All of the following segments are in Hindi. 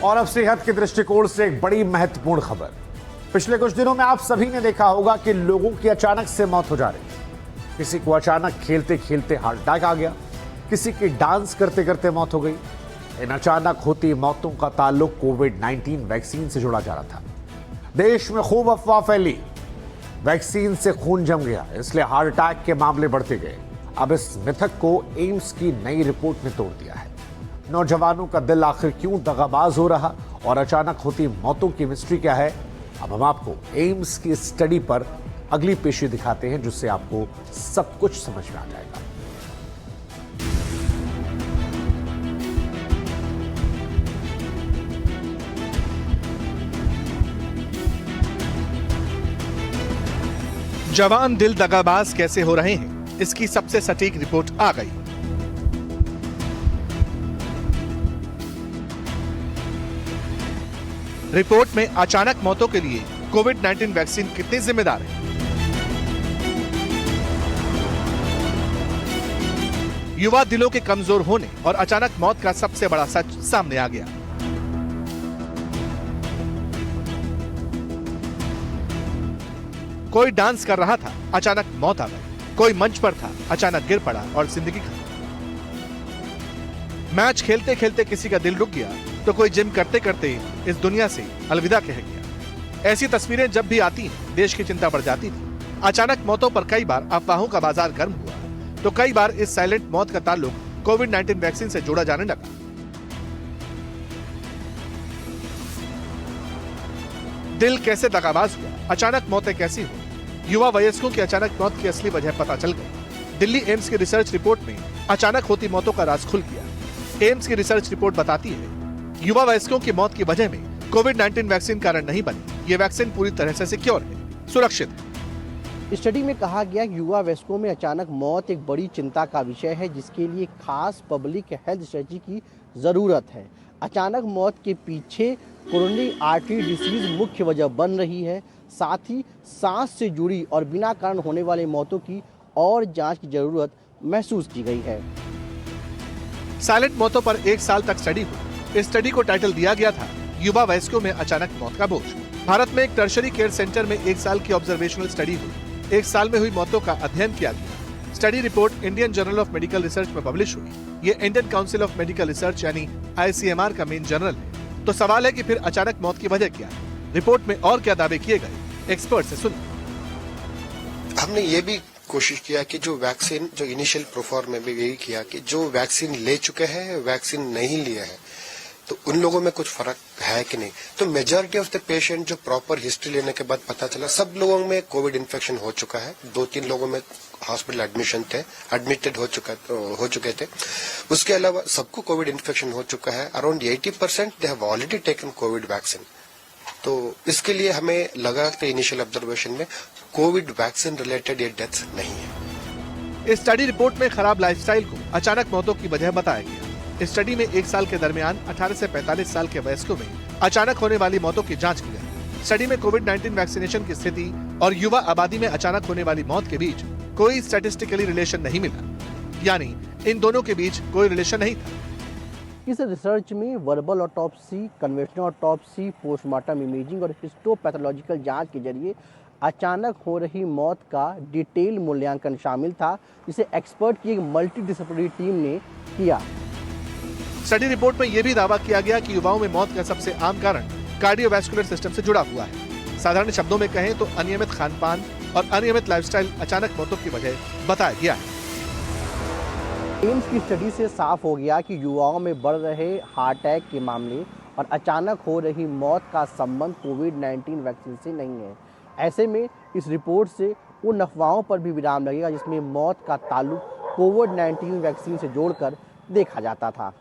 और अब सेहत के दृष्टिकोण से एक बड़ी महत्वपूर्ण खबर। पिछले कुछ दिनों में आप सभी ने देखा होगा कि लोगों की अचानक से मौत हो जा रही है। किसी को अचानक खेलते खेलते हार्ट अटैक आ गया, किसी की डांस करते करते मौत हो गई। इन अचानक होती मौतों का ताल्लुक कोविड-19 वैक्सीन से जुड़ा जा रहा था। देश में खूब अफवाह फैली, वैक्सीन से खून जम गया, इसलिए हार्ट अटैक के मामले बढ़ते गए। अब इस मिथक को एम्स की नई रिपोर्ट ने तोड़ दिया है। नौजवानों का दिल आखिर क्यों दगाबाज हो रहा और अचानक होती मौतों की मिस्ट्री क्या है, अब हम आपको एम्स की स्टडी पर अगली पेशी दिखाते हैं, जिससे आपको सब कुछ समझ में आ जाएगा। जवान दिल दगाबाज कैसे हो रहे हैं, इसकी सबसे सटीक रिपोर्ट आ गई। रिपोर्ट में अचानक मौतों के लिए कोविड-19 वैक्सीन कितनी जिम्मेदार है। युवा दिलों के कमजोर होने और अचानक मौत का सबसे बड़ा सच सामने आ गया। कोई डांस कर रहा था, अचानक मौत आ गई। कोई मंच पर था, अचानक गिर पड़ा और जिंदगी खत्म। मैच खेलते खेलते किसी का दिल रुक गया, तो कोई जिम करते करते इस दुनिया से अलविदा कह गया। ऐसी तस्वीरें जब भी आती हैं, देश की चिंता बढ़ जाती थी। अचानक मौतों पर कई बार अफवाहों का बाजार गर्म हुआ, तो कई बार इस साइलेंट मौत का ताल्लुक कोविड-19 वैक्सीन से जोड़ा जाने लगा। दिल कैसे दगाबाज हुआ, अचानक मौतें कैसी हुई, युवा वयस्कों की अचानक मौत की असली वजह पता चल गई। दिल्ली एम्स की रिसर्च रिपोर्ट में अचानक होती मौतों का राज खुल गया। एम्स की रिसर्च रिपोर्ट बताती है, युवा वयस्कों की मौत की वजह में कोविड-19 वैक्सीन कारण नहीं बनी। ये वैक्सीन पूरी तरह से सिक्योर है, सुरक्षित है। स्टडी में कहा गया कि युवा वयस्कों में अचानक मौत एक बड़ी चिंता का विषय है, जिसके लिए खास पब्लिक हेल्थ स्ट्रेटजी की जरूरत है। अचानक मौत के पीछे कोरोनरी आर्टरी डिसीज मुख्य वजह बन रही है। साथ ही सांस से जुड़ी और बिना कारण होने वाली मौतों की और जांच की जरूरत महसूस की गई है। साइलेंट मौतों पर 1 साल तक स्टडी हुई। इस स्टडी को टाइटल दिया गया था, युवा वयस्कों में अचानक मौत का बोझ। भारत में एक टर्शरी केयर सेंटर में 1 साल की ऑब्जर्वेशनल स्टडी हुई। 1 साल में हुई मौतों का अध्ययन किया गया। Study report Indian journal of medical research में पब्लिश हुई। ये Indian council of medical research यानी ICMR का मेन जर्नल है। तो सवाल है कि फिर अचानक मौत की वजह क्या है? रिपोर्ट में और क्या दावे किए गए, एक्सपर्ट से सुनिए। हमने ये भी कोशिश किया कि जो वैक्सीन, जो इनिशियल प्रोफॉर्म में भी यही किया कि जो वैक्सीन ले चुके हैं, वैक्सीन नहीं लिए हैं, तो उन लोगों में कुछ फर्क है कि नहीं। तो मेजॉरिटी ऑफ द पेशेंट जो प्रॉपर हिस्ट्री लेने के बाद पता चला, सब लोगों में कोविड इन्फेक्शन हो चुका है। 2-3 लोगों में हॉस्पिटल एडमिटेड हो चुके थे। उसके अलावा सबको कोविड इन्फेक्शन हो चुका है। Around 80% they have already taken Covid vaccine. तो इसके लिए हमें लगा कि इनिशियल ऑब्जर्वेशन में कोविड वैक्सीन रिलेटेड ये डेथ्स नहीं है। इस स्टडी रिपोर्ट में खराब लाइफस्टाइल को अचानक मौतों की वजह बताया गया। इस स्टडी में 1 साल के दरमियान 18 से 45 साल के वयस्कों में अचानक होने वाली मौतों की जांच की गई। स्टडी में कोविड-19 वैक्सीनेशन की स्थिति और युवा आबादी में अचानक होने वाली मौत के बीच कोई स्टैटिस्टिकली रिलेशन नहीं मिला, यानी इन दोनों के बीच कोई रिलेशन नहीं था। इस रिसर्च में verbal autopsy, conventional autopsy, postmortem imaging और हिस्टोपैथोलॉजिकल जांच के जरिए अचानक हो रही मौत का डिटेल मूल्यांकन शामिल था, जिसे एक्सपर्ट की एक मल्टीडिसिप्लिनरी टीम ने किया। स्टडी रिपोर्ट में यह भी दावा किया गया कि युवाओं में मौत का सबसे आम कारण कार्डियोवैस्कुलर सिस्टम से जुड़ा हुआ है। साधारण शब्दों में कहें तो अनियमित खानपान और अनियमित लाइफस्टाइल अचानक मौतों की वजह बताया गया है। एम्स की स्टडी से साफ हो गया कि युवाओं में बढ़ रहे हार्ट अटैक के मामले और अचानक हो रही मौत का संबंध कोविड-19 वैक्सीन से नहीं है। ऐसे में इस रिपोर्ट से उन अफवाहों पर भी विराम लगेगा जिसमें मौत का ताल्लुक कोविड-19 वैक्सीन से जोड़कर देखा जाता था।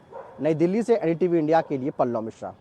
नई दिल्ली से NDTV इंडिया के लिए पल्लव मिश्रा।